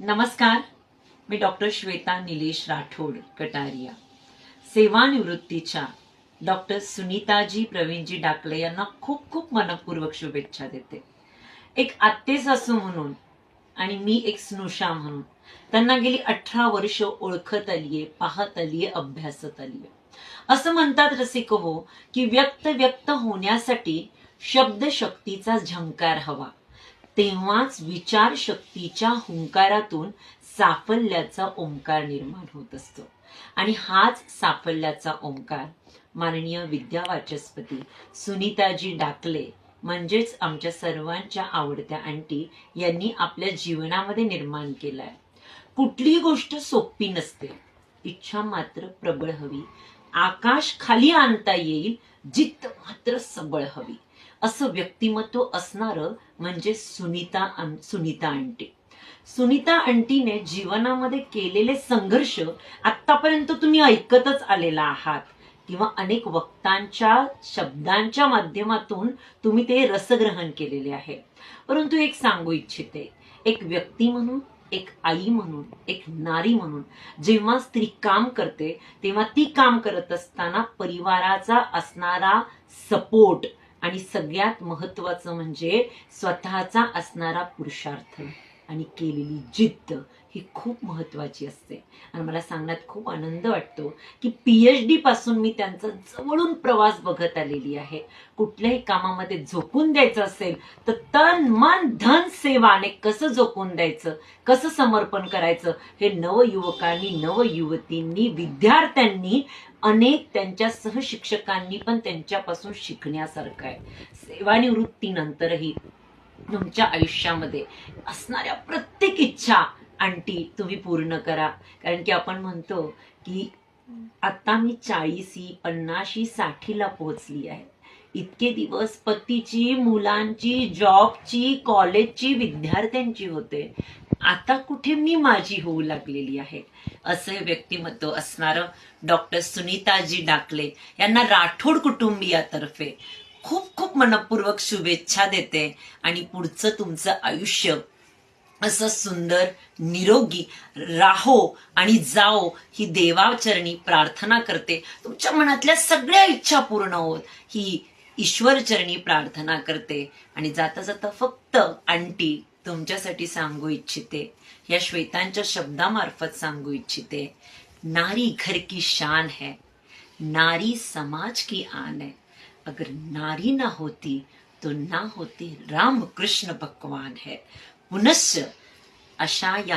नमस्कार, मी doctor Shweta Nilesh Rathod Kataria. सेवानिवृत्तीच्या doctor Sunitaji Pravinji डाकले यांना खूप खूप मनपूर्वक शुभेच्छा देते. एक आत्ते सासू म्हणून आणि मी एक स्नुषा म्हणून त्यांना गेली 18 वर्ष ओळखत आलीये, पाहत आलीये, अभ्यासत आलीये. असं म्हणतात रसिक हो की व्यक्त होण्यासाठी शब्दशक्तीचा झंकार हवा, तेव्हाच विचार शक्तीच्या हुंकारातून साफल्याचा ओंकार निर्माण होत असतो. आणि हाच साफल्याचा ओंकार माननीय विद्यावाचस्पती सुनीताजी डाकले म्हणजेच आमच्या सर्वांच्या आवडत्या आंटी यांनी आपल्या जीवनामध्ये निर्माण केलाय. कुठलीही गोष्ट सोपी नसते, इच्छा मात्र प्रबळ हवी. आकाश खाली आणता येईल, जिद्द मात्र सबळ हवी. असं व्यक्तिमत्व असणारं म्हणजे सुनीता आंटी. सुनीता आंटीने जीवनामध्ये केलेले संघर्ष आतापर्यंत तुम्ही ऐकतच आलेला आहात किंवा अनेक वक्तांच्या शब्दांच्या माध्यमातून तुम्ही ते रसग्रहण केलेले आहे. परंतु एक सांगू इच्छिते, एक व्यक्ती म्हणून, एक आई म्हणून, एक नारी म्हणून जेव्हा स्त्री काम करते तेव्हा ती काम करत असताना परिवाराचा असणारा सपोर्ट आणि सगळ्यात महत्वाचं म्हणजे स्वतःचा असणारा पुरुषार्थ आणि केलेली जिद्द ही खूप महत्वाची असते. आणि मला सांगण्यात खूप आनंद वाटतो की PhD पासून मी त्यांचा जवळून प्रवास बघत आलेली आहे. कुठल्याही कामामध्ये झोकून द्यायचं असेल तर तन मन धन सेवाने कसं झोकून द्यायचं, कसं समर्पण करायचं हे नवयुवकांनी, नवयुवतींनी, विद्यार्थ्यांनी, अनेक त्यांच्या सहशिक्षकांनी पण त्यांच्यापासून शिकण्यासारखं आहे. सेवानिवृत्तीनंतरही तुमच्या आयुष्यामध्ये असणाऱ्या प्रत्येक इच्छा आंटी तुम्ही पूर्ण करा. कारण की आपण म्हणतो की आता मी 40, 50, 60ला पोहोचली आहे. इतके दिवस पतीची, मुलांची, जॉबची, कॉलेजची, विद्यार्थ्यांची होते. आता कुठे मी माझी होऊ लागलेली आहे. असे व्यक्तिमत्व असणारं डॉक्टर सुनीताजी डाकले यांना राठोड कुटुंबियातर्फे खूप खूप मनपूर्वक शुभेच्छा देते. आणि पुढचं तुमचं आयुष्य असं सुंदर, निरोगी राहो आणि जाओ ही देवाचरणी प्रार्थना करते. तुमच्या मनातल्या सगळ्या इच्छा पूर्ण होत ही ईश्वरचरणी प्रार्थना करते. आणि जाता जाता फक्त आंटी तुमच्यासाठी सांगू इच्छिते, या श्वेतांच्या शब्दामार्फत सांगू इच्छिते, नारी घर की शान है, नारी समाज की आन है. अगर नारी ना होती तो ना होते राम कृष्ण भगवान है. पुनश्च अशा या